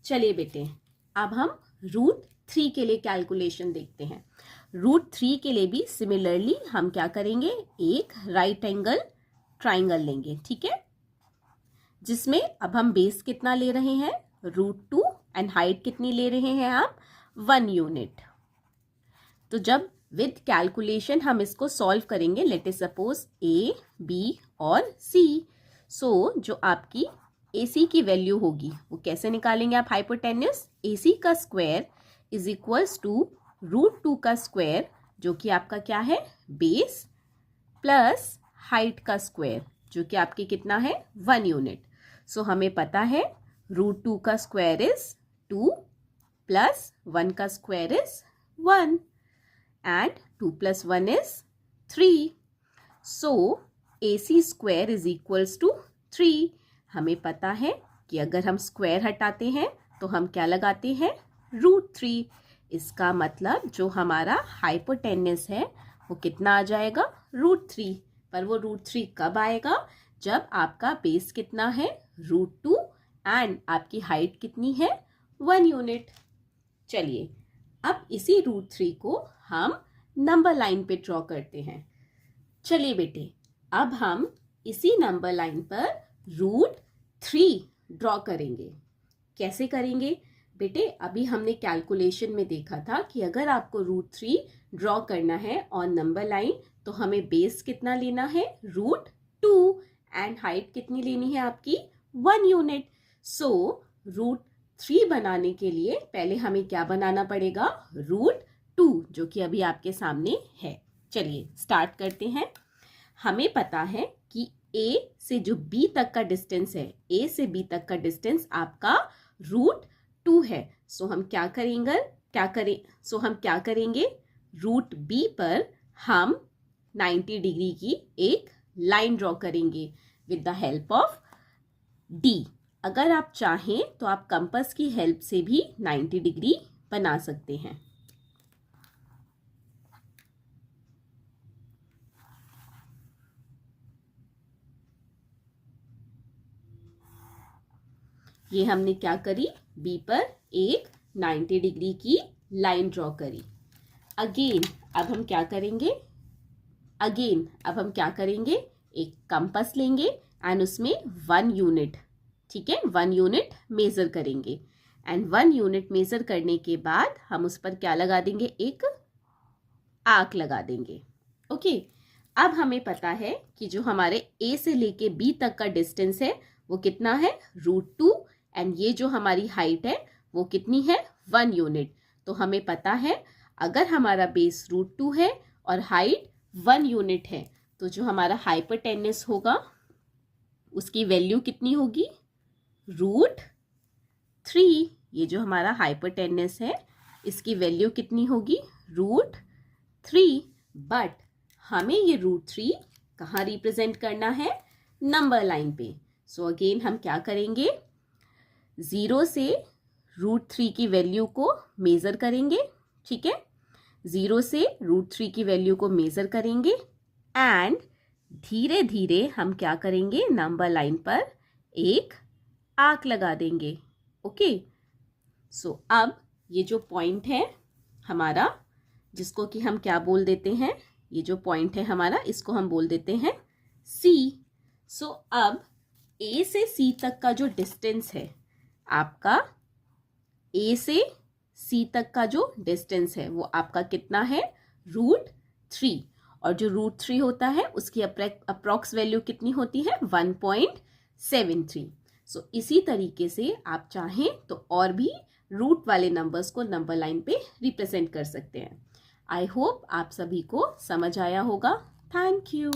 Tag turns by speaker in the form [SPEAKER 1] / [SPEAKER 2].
[SPEAKER 1] चलिए बेटे, अब हम रूट 3 के लिए कैलकुलेशन देखते हैं। रूट 3 के लिए भी सिमिलरली हम क्या करेंगे, एक राइट एंगल ट्राइंगल लेंगे, ठीक है, जिसमें अब हम बेस कितना ले रहे हैं, √2, एंड हाइट कितनी ले रहे हैं आप, 1 यूनिट। तो जब विद कैलकुलेशन हम इसको सॉल्व करेंगे, लेट अस सपोज ए, बी और सी, सो जो आपकी AC की वैल्यू होगी वो कैसे निकालेंगे आप, हाइपोटेन्यूस, AC का स्क्वायर इज इक्वल्स टू √2 का स्क्वायर, जो कि आपका क्या है, बेस, प्लस हाइट का स्क्वायर, जो कि आपकी कितना है, 1 यूनिट। सो हमें पता है √2 का स्क्वायर इज 2 प्लस 1 का square is 1 and 2 + 1 is 3. So AC square is equals to 3. हमें पता है कि अगर हम स्क्वायर हटाते हैं तो हम क्या लगाते हैं, √3। इसका मतलब जो हमारा हाइपोटेन्यूस है वो कितना आ जाएगा, √3। पर वो √3 कब आएगा, जब आपका बेस कितना है, √2, एंड आपकी हाइट कितनी है, 1 यूनिट। चलिए अब इसी √3 को हम नंबर लाइन पे ड्रॉ करते हैं। चलिए बेटे, अब हम इसी नंबर लाइन पर √3 ड्रॉ करेंगे। कैसे करेंगे बेटे, अभी हमने कैलकुलेशन में देखा था कि अगर आपको √3 ड्रॉ करना है ऑन नंबर लाइन तो हमें बेस कितना लेना है, √2, एंड हाइट कितनी लेनी है आपकी, 1 यूनिट। सो √3 बनाने के लिए पहले हमें क्या बनाना पड़ेगा, √2, जो कि अभी आपके सामने है। चलिए स्टार्ट करते हैं। हमें पता है कि A से जो B तक का डिस्टेंस है, A से B तक का डिस्टेंस आपका √2 है। सो हम क्या करेंगे, √B पर हम 90 डिग्री की एक लाइन ड्रॉ करेंगे with the help of D। अगर आप चाहें तो आप कंपास की हेल्प से भी 90 डिग्री बना सकते हैं। ये हमने क्या करी, B पर एक 90 डिग्री की लाइन ड्रॉ करी। अगेन अब हम क्या करेंगे, एक कंपास लेंगे एंड उसमें 1 यूनिट, ठीक है, 1 यूनिट मेजर करेंगे। एंड 1 यूनिट मेजर करने के बाद हम उस पर क्या लगा देंगे, एक आर्क लगा देंगे। ओके, अब हमें पता है कि जो हमारे A से लेके B तक का डिस्टेंस है वो कितना है, √2, एंड ये जो हमारी हाइट है वो कितनी है, 1 यूनिट। तो हमें पता है अगर हमारा बेस √2 है और हाइट 1 यूनिट है तो जो हमारा हाइपोटेन्यूस होगा उसकी वैल्यू कितनी होगी, √3। ये जो हमारा हाइपोटेन्यूस है इसकी वैल्यू कितनी होगी, √3। बट हमें ये √3 कहाँ रिप्रेजेंट करना है, नंबर लाइन पे। सो अगेन हम क्या करेंगे, 0 से √3 की वैल्यू को मेजर करेंगे, ठीक है, 0 से √3 की वैल्यू को मेजर करेंगे एंड धीरे धीरे हम क्या करेंगे, नंबर लाइन पर एक आर्क लगा देंगे। ओके, सो अब ये जो पॉइंट है हमारा, जिसको कि हम क्या बोल देते हैं, ये जो पॉइंट है हमारा इसको हम बोल देते हैं C। सो अब A से C तक का जो डिस्टेंस है आपका, A से C तक का जो डिस्टेंस है वो आपका कितना है, √3, और जो √3 होता है उसकी अप्रॉक्स वैल्यू कितनी होती है, 1.73। सो इसी तरीके से आप चाहें तो और भी रूट वाले नंबर्स को नंबर लाइन पे रिप्रेजेंट कर सकते हैं। आई होप आप सभी को समझ आया होगा। Thank you.